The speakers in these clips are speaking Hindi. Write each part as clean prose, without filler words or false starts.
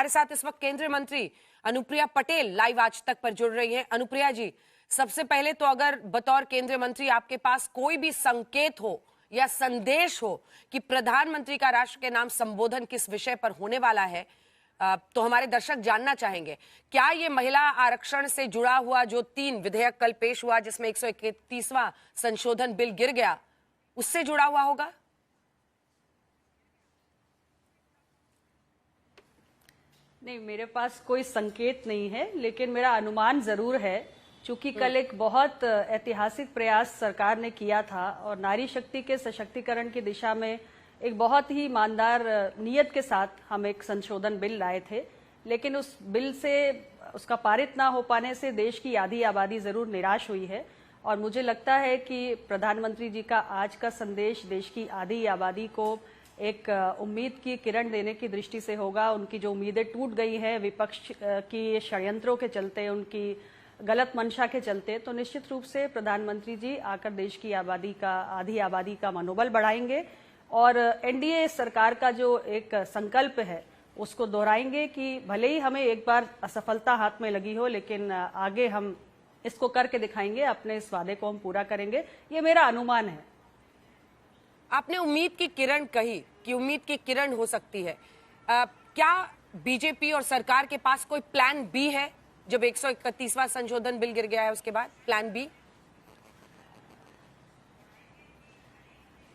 हमारे साथ इस वक्त केंद्रीय मंत्री अनुप्रिया पटेल लाइव आज तक पर जुड़ रही हैं। अनुप्रिया जी, सबसे पहले तो अगर बतौर केंद्रीय मंत्री आपके पास कोई भी संकेत हो या संदेश हो कि प्रधानमंत्री का राष्ट्र के नाम संबोधन किस विषय पर होने वाला है, तो हमारे दर्शक जानना चाहेंगे। क्या ये महिला आरक्षण से जुड़ा हुआ जो 3 विधेयक कल पेश हुआ, जिसमें 131वां संशोधन बिल गिर गया, उससे जुड़ा हुआ होगा? नहीं, मेरे पास कोई संकेत नहीं है, लेकिन मेरा अनुमान जरूर है, क्योंकि कल एक बहुत ऐतिहासिक प्रयास सरकार ने किया था और नारी शक्ति के सशक्तिकरण की दिशा में एक बहुत ही ईमानदार नीयत के साथ हम एक संशोधन बिल लाए थे। लेकिन उस बिल से उसका पारित ना हो पाने से देश की आधी आबादी जरूर निराश हुई है और मुझे लगता है कि प्रधानमंत्री जी का आज का संदेश देश की आधी आबादी को एक उम्मीद की किरण देने की दृष्टि से होगा। उनकी जो उम्मीदें टूट गई हैं विपक्ष की षड्यंत्रों के चलते, उनकी गलत मंशा के चलते, तो निश्चित रूप से प्रधानमंत्री जी आकर देश की आधी आबादी का मनोबल बढ़ाएंगे और एनडीए सरकार का जो एक संकल्प है उसको दोहराएंगे कि भले ही हमें एक बार असफलता हाथ में लगी हो, लेकिन आगे हम इसको करके दिखाएंगे, अपने इस वादे को हम पूरा करेंगे। ये मेरा अनुमान है। आपने उम्मीद की किरण कही कि उम्मीद की किरण हो सकती है। क्या बीजेपी और सरकार के पास कोई प्लान बी है? जब 131वां संशोधन बिल गिर गया है उसके बाद प्लान बी?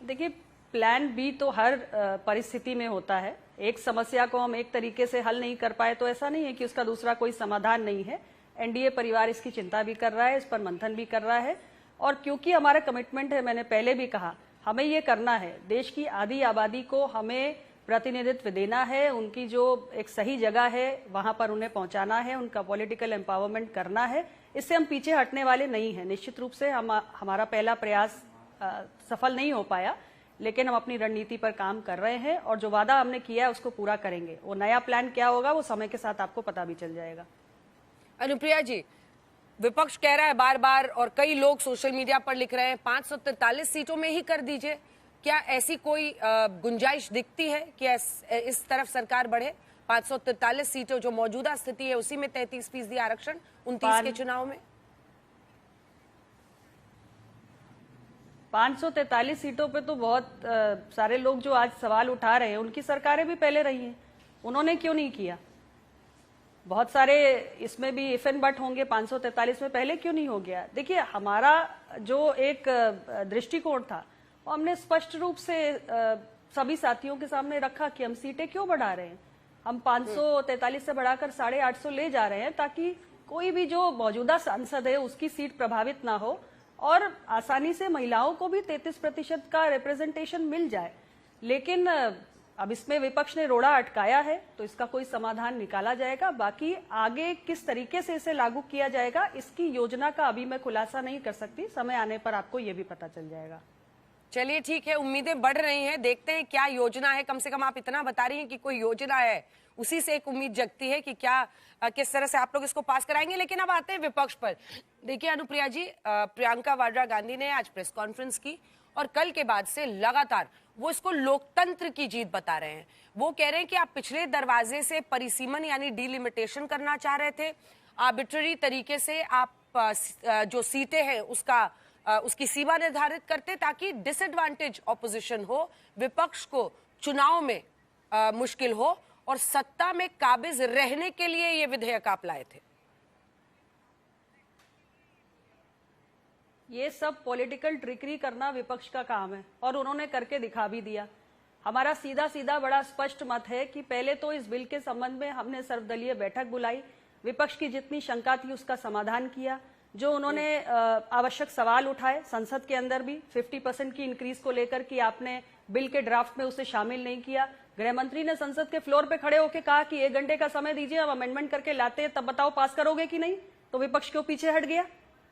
देखिए, प्लान बी तो हर परिस्थिति में होता है। एक समस्या को हम एक तरीके से हल नहीं कर पाए तो ऐसा नहीं है कि उसका दूसरा कोई समाधान नहीं है। एनडीए परिवार इसकी चिंता भी कर रहा है, इस पर मंथन भी कर रहा है और क्योंकि हमारा कमिटमेंट है, मैंने पहले भी कहा, हमें ये करना है, देश की आधी आबादी को हमें प्रतिनिधित्व देना है, उनकी जो एक सही जगह है वहां पर उन्हें पहुंचाना है, उनका पॉलिटिकल एम्पावरमेंट करना है। इससे हम पीछे हटने वाले नहीं हैं। निश्चित रूप से हमारा पहला प्रयास सफल नहीं हो पाया, लेकिन हम अपनी रणनीति पर काम कर रहे हैं और जो वादा हमने किया है उसको पूरा करेंगे। वो नया प्लान क्या होगा वो समय के साथ आपको पता भी चल जाएगा। अनुप्रिया जी, विपक्ष कह रहा है बार बार और कई लोग सोशल मीडिया पर लिख रहे हैं 543 सीटों में ही कर दीजिए। क्या ऐसी कोई गुंजाइश दिखती है कि इस तरफ सरकार बढ़े? 543 सीटों जो मौजूदा स्थिति है उसी में 33% आरक्षण 29 के चुनाव में। 543 सीटों पे तो बहुत सारे लोग जो आज सवाल उठा रहे हैं, उनकी सरकारें भी पहले रही हैं, उन्होंने क्यों नहीं किया? बहुत सारे इसमें भी इफ एंड बट होंगे, 543 में पहले क्यों नहीं हो गया? देखिए, हमारा जो एक दृष्टिकोण था वो हमने स्पष्ट रूप से सभी साथियों के सामने रखा कि हम सीटें क्यों बढ़ा रहे हैं। हम 543 से बढ़ाकर 850 ले जा रहे हैं ताकि कोई भी जो मौजूदा सांसद है उसकी सीट प्रभावित ना हो और आसानी से महिलाओं को भी 33% का रिप्रेजेंटेशन मिल जाए। लेकिन अब इसमें विपक्ष ने रोड़ा अटकाया है तो इसका कोई समाधान निकाला जाएगा। बाकी आगे किस तरीके से इसे लागू किया जाएगा इसकी योजना का अभी मैं खुलासा नहीं कर सकती, समय आने पर आपको ये भी पता चल जाएगा। चलिए ठीक है, उम्मीदें बढ़ रही हैं, देखते हैं क्या योजना है। कम से कम आप इतना बता रही हैं कि कोई योजना है, उसी से एक उम्मीद जगती है कि क्या किस तरह से आप लोग इसको पास कराएंगे। लेकिन अब आते हैं विपक्ष पर। देखिए अनुप्रिया जी, प्रियंका वाड्रा गांधी ने आज प्रेस कॉन्फ्रेंस की और कल के बाद से लगातार वो इसको लोकतंत्र की जीत बता रहे हैं। वो कह रहे हैं कि आप पिछले दरवाजे से परिसीमन यानी डिलिमिटेशन करना चाह रहे थे, आर्बिट्ररी तरीके से आप जो सीटें हैं उसकी सीमा निर्धारित करते ताकि डिसएडवांटेज ऑपोजिशन हो, विपक्ष को चुनाव में मुश्किल हो और सत्ता में काबिज रहने के लिए ये विधेयक आप लाए थे। ये सब पॉलिटिकल ट्रिकरी करना विपक्ष का काम है और उन्होंने करके दिखा भी दिया। हमारा सीधा सीधा बड़ा स्पष्ट मत है कि पहले तो इस बिल के संबंध में हमने सर्वदलीय बैठक बुलाई, विपक्ष की जितनी शंका थी उसका समाधान किया, जो उन्होंने आवश्यक सवाल उठाए संसद के अंदर भी 50% की इंक्रीज को लेकर कि आपने बिल के ड्राफ्ट में उसे शामिल नहीं किया। गृह मंत्री ने संसद के फ्लोर पे खड़े होकर कहा कि 1 घंटे का समय दीजिए, हम अमेंडमेंट करके लाते हैं, तब बताओ पास करोगे कि नहीं। तो विपक्ष क्यों पीछे हट गया?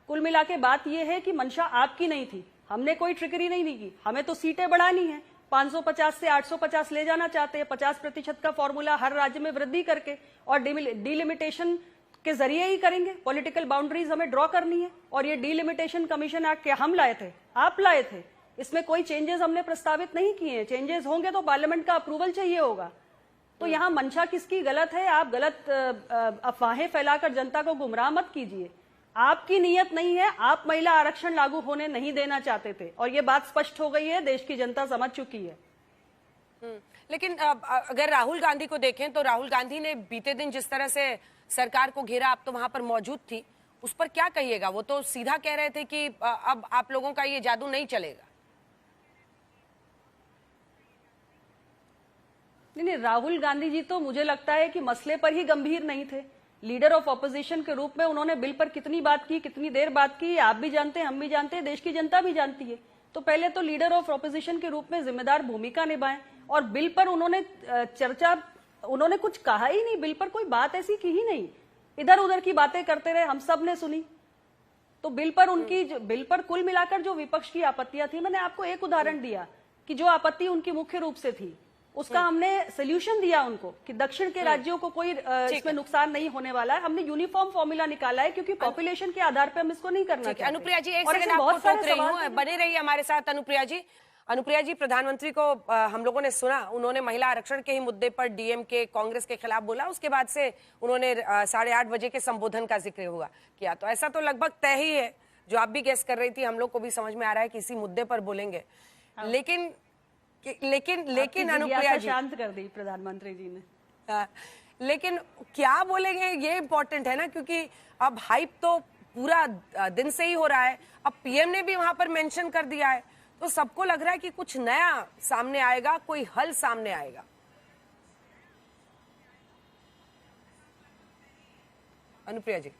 कुल मिला के बात यह है कि मंशा आपकी नहीं थी, हमने कोई ट्रिकरी नहीं की, हमें तो सीटें बढ़ानी है। 550 से 850 ले जाना चाहते हैं, 50% का फॉर्मूला हर राज्य में वृद्धि करके और डिलिमिटेशन के जरिए ही करेंगे। पॉलिटिकल बाउंड्रीज हमें ड्रॉ करनी है और ये डिलिमिटेशन कमीशन एक्ट क्या हम लाए थे? आप लाए थे। इसमें कोई चेंजेस हमने प्रस्तावित नहीं किए हैं। चेंजेस होंगे तो पार्लियामेंट का अप्रूवल चाहिए होगा। तो यहाँ मंशा किसकी गलत है? आप गलत अफवाहें फैलाकर जनता को गुमराह मत कीजिए। आपकी नीयत नहीं है, आप महिला आरक्षण लागू होने नहीं देना चाहते थे और ये बात स्पष्ट हो गई है, देश की जनता समझ चुकी है। लेकिन अगर राहुल गांधी को देखें तो राहुल गांधी ने बीते दिन जिस तरह से सरकार को घेरा, आप तो वहां पर मौजूद थी, उस पर क्या कहिएगा? वो तो सीधा कह रहे थे कि अब आप लोगों का ये जादू नहीं चलेगा। नहीं, राहुल गांधी जी तो मुझे लगता है कि मसले पर ही गंभीर नहीं थे। लीडर ऑफ ऑपोजिशन के रूप में उन्होंने बिल पर कितनी बात की, कितनी देर बात की, आप भी जानते हैं, हम भी जानते हैं, देश की जनता भी जानती है। तो पहले तो लीडर ऑफ ऑपोजिशन के रूप में जिम्मेदार भूमिका निभाएं और बिल पर उन्होंने कुछ कहा ही नहीं, बिल पर कोई बात ऐसी की ही नहीं, इधर उधर की बातें करते रहे, हम सब ने सुनी। तो बिल पर कुल मिलाकर जो विपक्ष की आपत्तियां थी, मैंने आपको एक उदाहरण दिया कि जो आपत्ति उनकी मुख्य रूप से थी उसका हमने सोल्यूशन दिया उनको कि दक्षिण के राज्यों को कोई इसमें नुकसान नहीं होने वाला है। हमने यूनिफॉर्म फॉर्मूला निकाला है क्योंकि पॉपुलेशन के आधार पर हम इसको नहीं करना चाहते। अनुप्रिया जी, एक सेकंड आपको टोक रही हूं, बने रहिए हमारे साथ। अनुप्रिया जी, प्रधानमंत्री को हम लोगों ने सुना, उन्होंने महिला आरक्षण के ही मुद्दे पर डीएमके कांग्रेस के खिलाफ बोला, उसके बाद से उन्होंने 8:30 बजे के संबोधन का जिक्र किया। तो ऐसा तो लगभग तय ही है, जो आप भी गेस कर रही थी, हम लोग को भी समझ में आ रहा है कि इसी मुद्दे पर बोलेंगे। लेकिन अनुप्रिया जी, शांत कर दी प्रधानमंत्री जी ने। लेकिन क्या बोलेंगे ये इम्पोर्टेंट है ना, क्योंकि अब हाइप तो पूरा दिन से ही हो रहा है। अब पीएम ने भी वहां पर मेंशन कर दिया है, तो सबको लग रहा है कि कुछ नया सामने आएगा, कोई हल सामने आएगा। अनुप्रिया जी,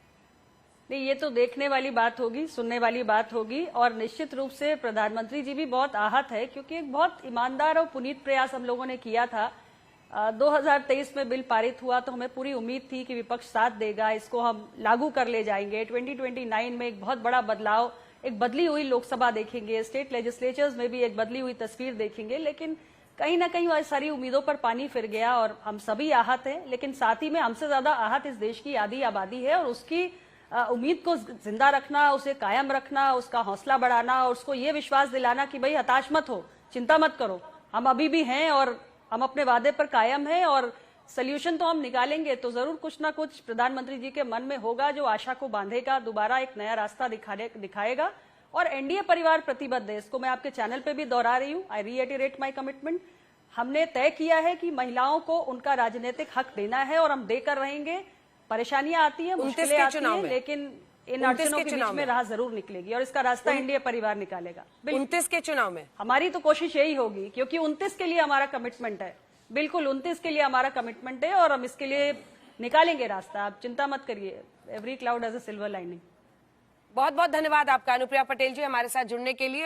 नहीं, ये तो देखने वाली बात होगी, सुनने वाली बात होगी और निश्चित रूप से प्रधानमंत्री जी भी बहुत आहत है क्योंकि एक बहुत ईमानदार और पुनीत प्रयास हम लोगों ने किया था। 2023 में बिल पारित हुआ तो हमें पूरी उम्मीद थी कि विपक्ष साथ देगा, इसको हम लागू कर ले जाएंगे। 2029 में एक बहुत बड़ा बदलाव, एक बदली हुई लोकसभा देखेंगे, स्टेट लेजिस्लेचर्स में भी एक बदली हुई तस्वीर देखेंगे। लेकिन कहीं ना कहीं वह सारी उम्मीदों पर पानी फिर गया और हम सभी आहत हैं। लेकिन साथ ही में हमसे ज्यादा आहत इस देश की आधी आबादी है और उसकी उम्मीद को जिंदा रखना, उसे कायम रखना, उसका हौसला बढ़ाना और उसको ये विश्वास दिलाना कि भाई हताश मत हो, चिंता मत करो, हम अभी भी हैं और हम अपने वादे पर कायम हैं और सोल्यूशन तो हम निकालेंगे। तो जरूर कुछ ना कुछ प्रधानमंत्री जी के मन में होगा जो आशा को बांधेगा, दोबारा एक नया रास्ता दिखाएगा। और एनडीए परिवार प्रतिबद्ध है, इसको मैं आपके चैनल पे भी दोहरा रही हूँ। आई रीइटरेट माई कमिटमेंट। हमने तय किया है कि महिलाओं को उनका राजनीतिक हक देना है और हम देकर रहेंगे। परेशानियां आती हैं, मुश्किलें आती हैं, लेकिन इन अड़चनों के बीच में राह जरूर निकलेगी और इसका रास्ता एनडीए परिवार निकालेगा। 29 के चुनाव में हमारी तो कोशिश यही होगी क्योंकि 29 के लिए हमारा कमिटमेंट है, बिल्कुल 29 के लिए हमारा कमिटमेंट है और हम इसके लिए निकालेंगे रास्ता। आप चिंता मत करिए, every cloud has a silver lining. बहुत बहुत धन्यवाद आपका अनुप्रिया पटेल जी हमारे साथ जुड़ने के लिए।